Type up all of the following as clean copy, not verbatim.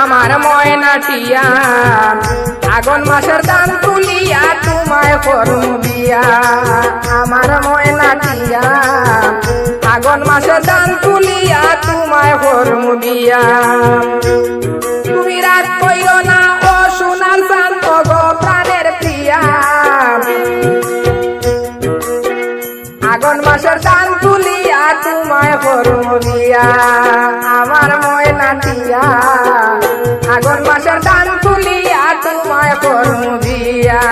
আমার ময়নাটিয়া আগুন মাসের দান তুলিয়া তোমায় করমু বিয়া আমার ময়নাটিয়া আগুন মাসের দান তুলিয়া তোমায় করমু বিয়া তুমি রাগ কইরো না ও সোনার চাঁদ গো প্রাণের প্রিয়া আগুন মাসের দান তুলিয়া তোমায় করমু বিয়া আমার ময়নাটিয়া আগুন মাসের দান তুলিয়া তোমায় করমু বিয়া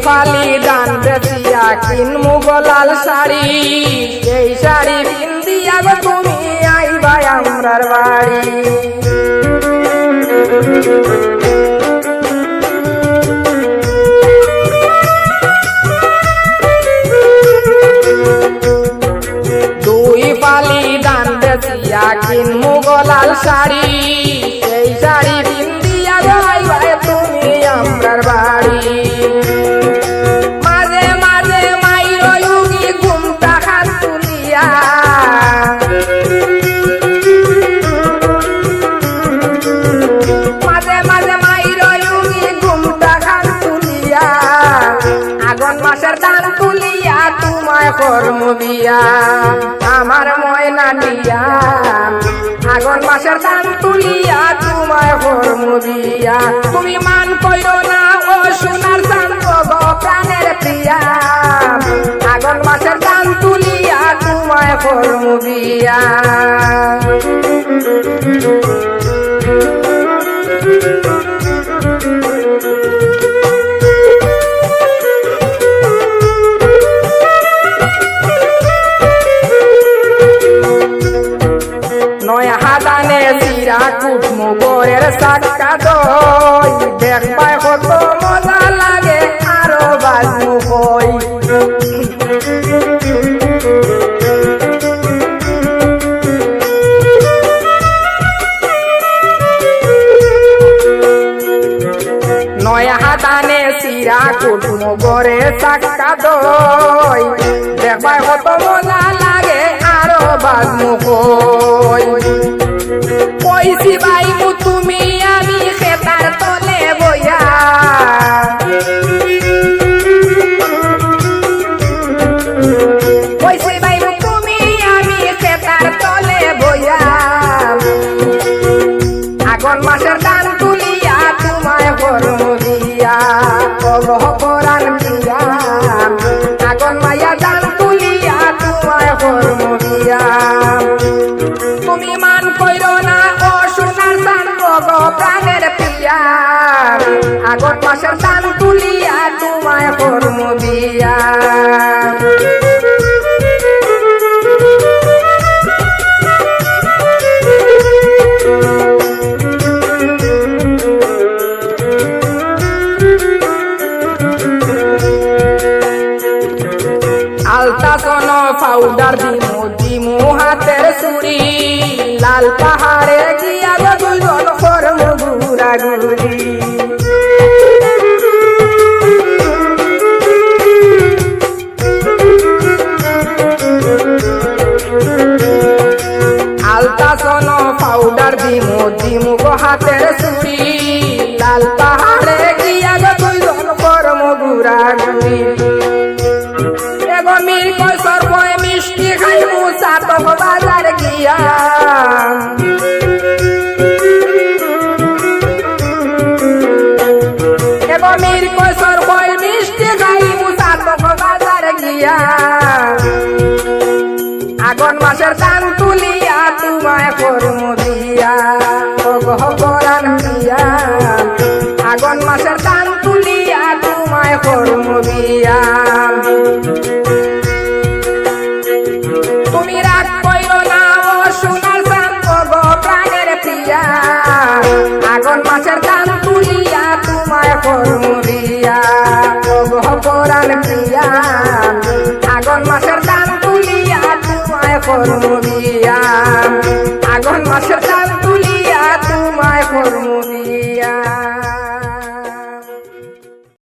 ফালি দান বেচিয়া কিনমু গলাল শাড়ি এই শাড়ি পিন্দিয়া গো তুমি আইবা আমরার বাড়ি দুই ফালি দান বেচিয়া কিনমু গলাল শাড়ি এই শাড়ি পিন্দিয়া গো আইবা তুমি আমরার বাড়ি আগুন মাসের দান তুলিয়া তোমায় করমু বিয়া আমার ময়নাটিয়া আগুন মাসের দান তুলিয়া তোমায় করমু বিয়া তুমি মান কইরো না ও সোনার চাঁদ গো প্রাণের প্রিয়া আগুন মাসের দান তুলিয়া তোমায় করমু বিয়া নয়া হাদানে জিরা কুটমু গোরের সাক্কা দই দেখবাই কত মজা লাগে আরো বাজমু কই নয়া হাদানে জিরা কুটমু গোরের সাক্কা দই দেখবাই কত মজা লাগে আরো বাজমু কই কইছি বাইমু তুমি আমি খেতার তলে বইয়া কইছি বাইমু তুমি আমি খেতার তলে বইয়া আগুন মাসের দান তুলিয়া তোমায় করমু বিয়া ওগো পরাণ বিয়া আগুন মায়া দান তুলিয়া তোমায় করমু বিয়া তুমি মান কইরো না ও সোনার চাঁদ গো প্রাণের প্রিয়া আগুন মাসের দান তুলিয়া তোমায় করমু বিয়া আলতা সোন পাউডার দিমু দিমু হাতের চুড়ি লাল পাহাড়ে গিয়া গো দুজন করমু ঘুরাঘুরি আলতা সোন পাউডার দিমু দিমু গো হাতের চুড়ি লাল পাহাড়ে গিয়া গো দুজন করমু ঘুরাঘুরি মির কসর বয় মিষ্টি খাইমু চাতক বাজার গিয়া মির কসর বয় মিষ্টি খাইমু চাতক বাজার গিয়া আগুন মাসের দান তুলিয়া তোমায় করমু বিয়া ওগো পরাণ বিয়া আগুন মাসের দান তুলিয়া তোমায় করমু বিয়া তুমি রাগ কইরো না ও সোনার চাঁদ গো প্রাণের প্রিয়া আগুন মাসের দান তুলিয়া তোমায় করমু বিয়া ওগো পরাণ প্রিয়া আগুন মাসের দান তুলিয়া তোমায় করমু বিয়া ফাল্গুন মাসে চাঁদ